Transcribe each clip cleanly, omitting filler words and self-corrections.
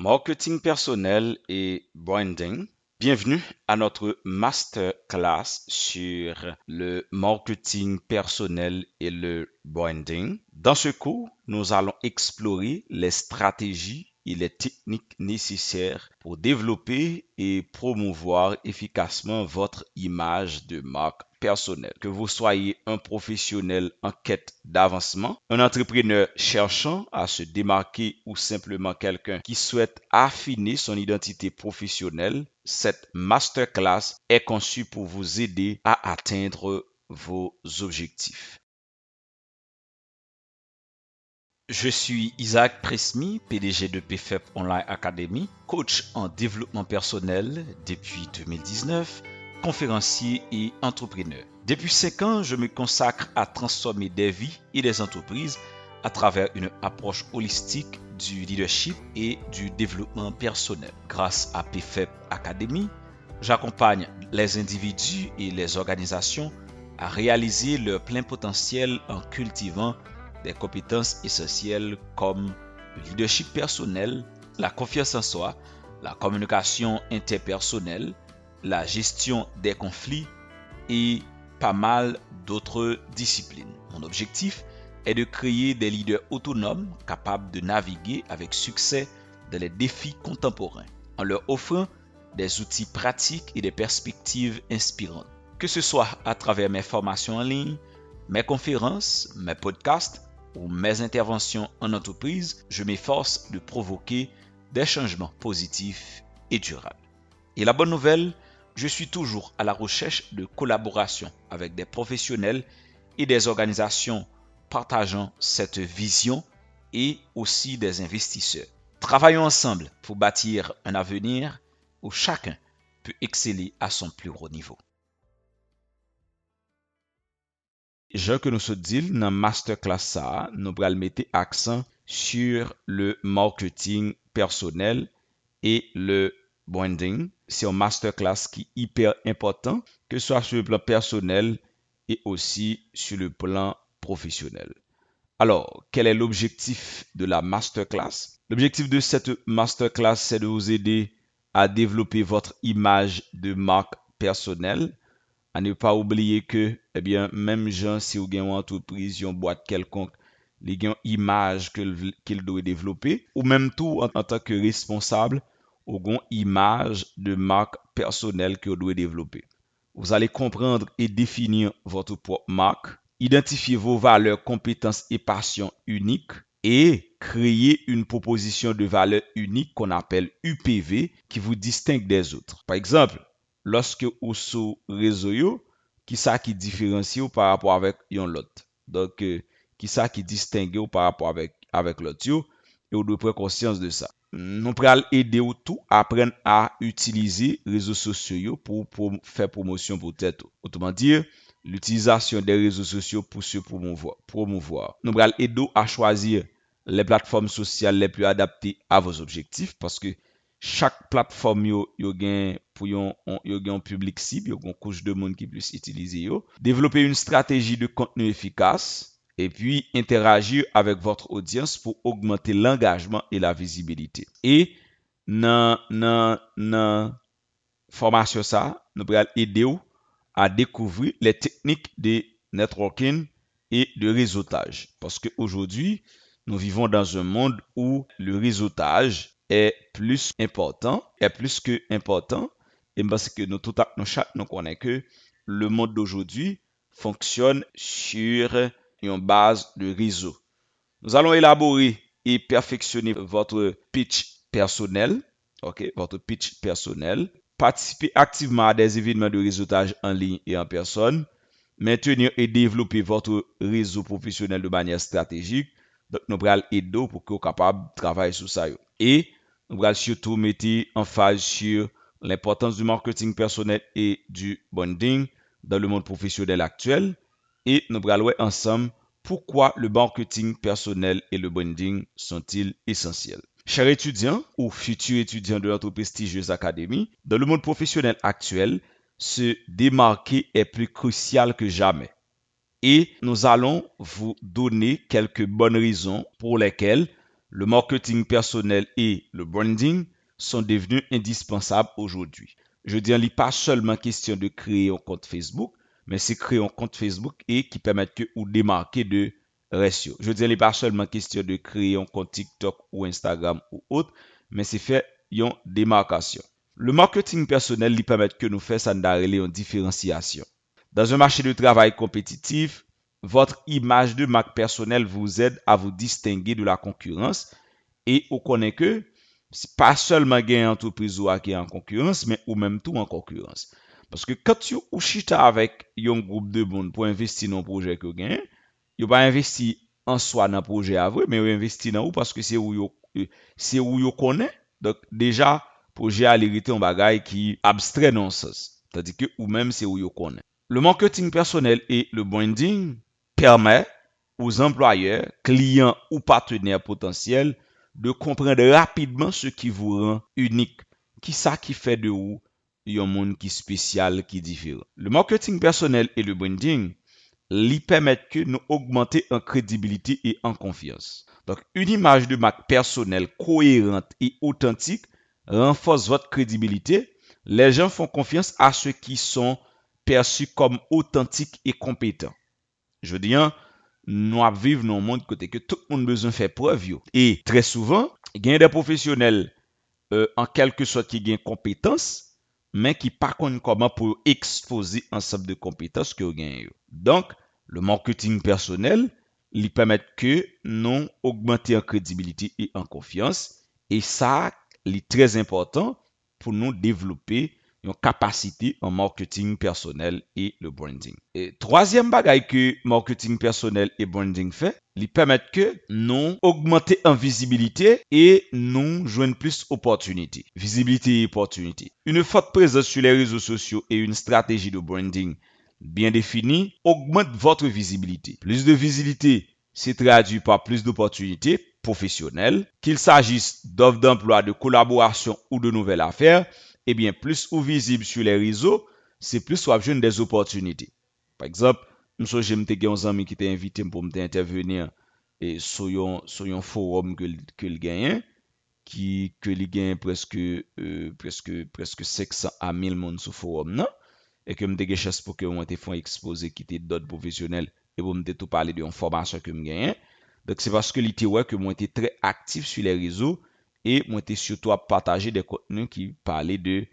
Marketing personnel et branding. Bienvenue à notre masterclass sur le marketing personnel et le branding. Dans ce cours, nous allons explorer les stratégies et les techniques nécessaires pour développer et promouvoir efficacement votre image de marque personnelle. Que vous soyez un professionnel en quête d'avancement, un entrepreneur cherchant à se démarquer ou simplement quelqu'un qui souhaite affiner son identité professionnelle, cette masterclass est conçue pour vous aider à atteindre vos objectifs. Je suis Isaac Presmi, PDG de PFEP Online Academy, coach en développement personnel depuis 2019, conférencier et entrepreneur. Depuis 5 ans, je me consacre à transformer des vies et des entreprises à travers une approche holistique du leadership et du développement personnel. Grâce à PFEP Academy, j'accompagne les individus et les organisations à réaliser leur plein potentiel en cultivant des compétences essentielles comme le leadership personnel, la confiance en soi, la communication interpersonnelle, la gestion des conflits et pas mal d'autres disciplines. Mon objectif est de créer des leaders autonomes capables de naviguer avec succès dans les défis contemporains en leur offrant des outils pratiques et des perspectives inspirantes. Que ce soit à travers mes formations en ligne, mes conférences, mes podcasts ou mes interventions en entreprise, je m'efforce de provoquer des changements positifs et durables. Et la bonne nouvelle, je suis toujours à la recherche de collaboration avec des professionnels et des organisations partageant cette vision et aussi des investisseurs. Travaillons ensemble pour bâtir un avenir où chacun peut exceller à son plus haut niveau. Je que nous se dit dans masterclass ça, nous allons mettre accent sur le marketing personnel et le branding. C'est un masterclass qui est hyper important, que ce soit sur le plan personnel et aussi sur le plan professionnel. Alors, quel est l'objectif de la masterclass? L'objectif de cette masterclass, c'est de vous aider à développer votre image de marque personnelle. À ne pas oublier que, même gens, si vous avez une entreprise, une boîte quelconque, les gens image qu'il doit développer, ou même tout en tant que responsable, ou une image de marque personnelle que vous devez développer. Vous allez comprendre et définir votre propre marque, identifier vos valeurs, compétences et passions uniques et créer une proposition de valeur unique qu'on appelle UPV qui vous distingue des autres. Par exemple, lorsque vous sur réseau, qui ça qui différencie ou par rapport avec l'autre. Donc, qui ça qui distingue par rapport avec l'autre, et vous devez prendre conscience de ça. Nous allons aider vous tout à apprendre à utiliser les réseaux sociaux pour faire promotion pour tête. Autrement dit, l'utilisation des réseaux sociaux pour se promouvoir. Nous allons aider à choisir les plateformes sociales les plus adaptées à vos objectifs parce que chaque plateforme yo gen pour un public cible, yo une couche de monde qui puisse utiliser yo. Développer une stratégie de contenu efficace et puis interagir avec votre audience pour augmenter l'engagement et la visibilité. Et dans formation ça, nous allons aider à découvrir les techniques de networking et de réseautage parce qu'aujourd'hui, nous vivons dans un monde où le réseautage est plus que important, et parce que nous connaissons que le monde d'aujourd'hui fonctionne sur une base de réseau. Nous allons élaborer et perfectionner votre pitch personnel, votre pitch personnel, participer activement à des événements de réseautage en ligne et en personne, maintenir et développer votre réseau professionnel de manière stratégique. Donc, nous allons aider pour que vous soyez capable de travailler sur ça. Et nous allons surtout mettre en phase sur l'importance du marketing personnel et du branding dans le monde professionnel actuel. Et nous allons voir ensemble pourquoi le marketing personnel et le branding sont-ils essentiels. Chers étudiants ou futurs étudiants de notre prestigieuse académie, dans le monde professionnel actuel, se démarquer est plus crucial que jamais. Et nous allons vous donner quelques bonnes raisons pour lesquelles le marketing personnel et le branding sont devenus indispensables aujourd'hui. Je dis, il n'est pas seulement question de créer un compte Facebook, mais c'est créer un compte Facebook et qui permet que vous démarquer de ratio. Je dis, il n'est pas seulement question de créer un compte TikTok ou Instagram ou autre, mais c'est faire une démarcation. Le marketing personnel lui permet que nous faisons ça une différenciation. Dans un marché de travail compétitif, votre image de marque personnelle vous aide à vous distinguer de la concurrence et on connaît que c'est pas seulement une entreprise qui est en concurrence, mais ou même tout en concurrence. Parce que quand tu ou chita avec un groupe de monde pour investir dans un projet que vous gagnez, vous pas investi en soi dans le projet à vrai, mais vous investi dans vous parce que c'est où vous connaît. Donc déjà, projet a l'hérité un bagage qui abstrait non sens. C'est-à-dire que ou même c'est où vous connaît. Le marketing personnel et le branding permet aux employeurs, clients ou partenaires potentiels de comprendre rapidement ce qui vous rend unique. Qui ça qui fait de vous un monde qui spécial, qui différent. Le marketing personnel et le branding lui permettent que nous augmenter en crédibilité et en confiance. Donc, une image de marque personnelle cohérente et authentique renforce votre crédibilité. Les gens font confiance à ceux qui sont perçus comme authentiques et compétents. Je veux dire, nous vivons dans un monde côté que tout le monde a besoin de faire preuve. Et très souvent, il y a des professionnels en quelque sorte qui ont des compétences, mais qui ne savent pas comment pour exposer un ensemble de compétences que vous avez. Donc, le marketing personnel, lui permet que nous augmenter en crédibilité et en confiance. Et ça, c'est très important pour nous développer une capacité en marketing personnel et le branding. Et troisième bagaille que marketing personnel et branding fait, ils permettent que nous augmenter en visibilité et nous joindre plus d'opportunités. Visibilité et opportunités. Une forte présence sur les réseaux sociaux et une stratégie de branding bien définie augmente votre visibilité. Plus de visibilité, c'est traduit par plus d'opportunités professionnelles, qu'il s'agisse d'offres d'emploi, de collaboration ou de nouvelles affaires. Eh bien, plus ou visible sur les réseaux, c'est plus ou besoin des opportunités. Par exemple, je j'ai un ami qui t'a invité pour m'intervenir et sur un forum que le gagne que il gagne presque 500 à 1000 monde sur forum non et que me des chance pour que on te font exposer qui était d'autres professionnels et pour me tout parler de une formation que me gagne. Donc c'est parce que l'été ouais que moi été très actif sur les réseaux et moi été surtout à partager des contenus qui parlaient de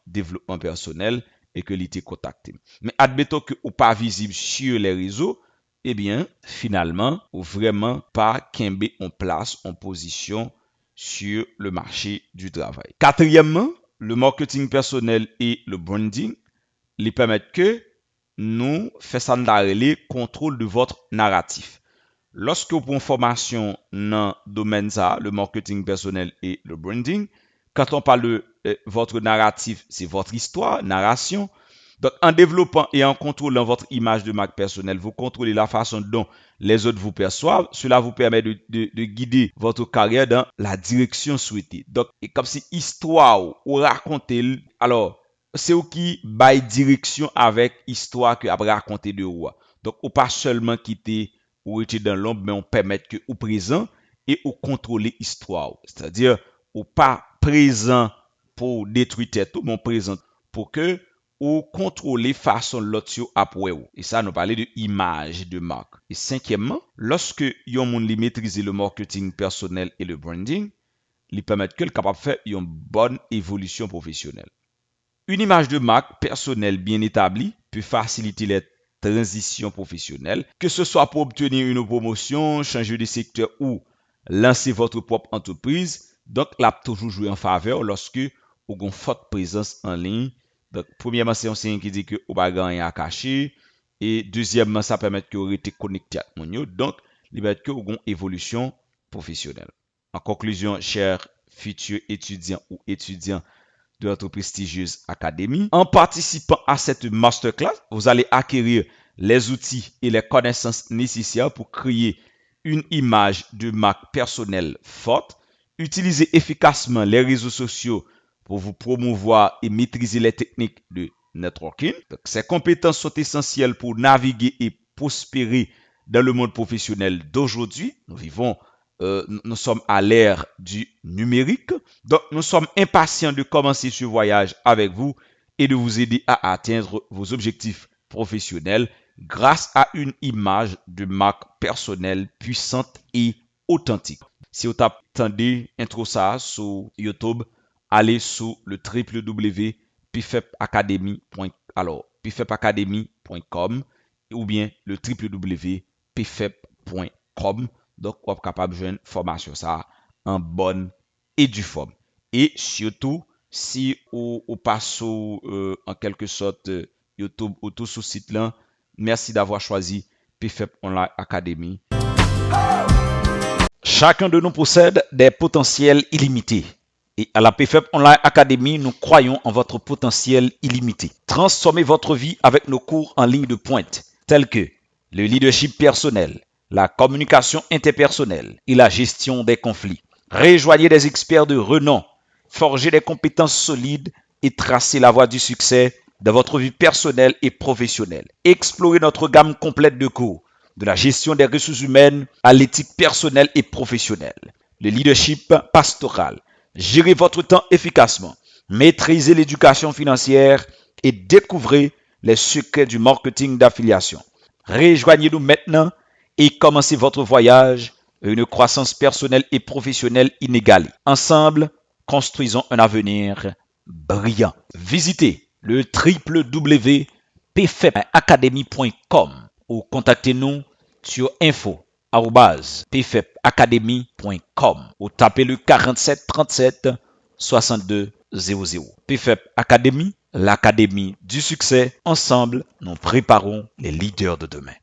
développement personnel et que l'été contacté. Mais admettons que ou pas visible sur les réseaux, finalement, ou vraiment pas qu'un en place en position sur le marché du travail. Quatrièmement, le marketing personnel et le branding les permettent que nous faisons le contrôle de votre narratif. Lorsque vous prenez formation dans le domaine ça, le marketing personnel et le branding, quand on parle de votre narratif, c'est votre histoire, narration. Donc, en développant et en contrôlant votre image de marque personnelle, vous contrôlez la façon dont les autres vous perçoivent. Cela vous permet de guider votre carrière dans la direction souhaitée. Donc, et comme si histoire ou raconter, alors, c'est vous qui baille direction avec histoire que après raconter de vous. Donc, ou pas seulement quitter ou être dans l'ombre, mais on permet que ou présent et ou contrôler histoire. C'est-à-dire, ou pas présent pour détruire tout, mais présent pour que ou contrôler façon l'autre après ou. Et ça, nous parler de image de marque. Et cinquièmement, lorsque yon moun li maîtriser le marketing personnel et le branding, li permet que le capable faire une bonne évolution professionnelle. Une image de marque personnelle bien établie peut faciliter les transitions professionnelles, que ce soit pour obtenir une promotion, changer de secteur ou lancer votre propre entreprise. Donc, là, toujours jouer en faveur lorsque vous avez une forte présence en ligne. Donc, premièrement, c'est un signe qui dit que vous n'avez rien à cacher. Et deuxièmement, ça permet que vous restez connecté à mon. Donc, il permet que vous avez une évolution professionnelle. En conclusion, chers futurs étudiants ou étudiants de notre prestigieuse académie. En participant à cette masterclass, vous allez acquérir les outils et les connaissances nécessaires pour créer une image de marque personnelle forte. Utilisez efficacement les réseaux sociaux pour vous promouvoir et maîtriser les techniques de networking. Donc, ces compétences sont essentielles pour naviguer et prospérer dans le monde professionnel d'aujourd'hui. Nous vivons nous sommes à l'ère du numérique. Donc, nous sommes impatients de commencer ce voyage avec vous et de vous aider à atteindre vos objectifs professionnels grâce à une image de marque personnelle puissante et authentique. Si vous attendez intro ça sur YouTube, allez sur le www.pfepacademy.com ou bien le www.pfep.com. Donc, vous êtes capable de joindre formation ça en bonne et due forme. Et surtout, si vous passez en quelque sorte YouTube ou tout sur site là, merci d'avoir choisi PFEP Online Academy. Chacun de nous possède des potentiels illimités. Et à la PFEP Online Academy, nous croyons en votre potentiel illimité. Transformez votre vie avec nos cours en ligne de pointe, tels que le leadership personnel, la communication interpersonnelle et la gestion des conflits. Rejoignez des experts de renom, forgez des compétences solides et tracez la voie du succès dans votre vie personnelle et professionnelle. Explorez notre gamme complète de cours, de la gestion des ressources humaines à l'éthique personnelle et professionnelle, le leadership pastoral. Gérez votre temps efficacement, maîtrisez l'éducation financière et découvrez les secrets du marketing d'affiliation. Rejoignez-nous maintenant et commencez votre voyage vers une croissance personnelle et professionnelle inégalée. Ensemble, construisons un avenir brillant. Visitez le www.pfepacademy.com ou contactez-nous sur info@pfepacademy.com ou tapez le 47 37 62 00. PFEP Academy, l'académie du succès. Ensemble, nous préparons les leaders de demain.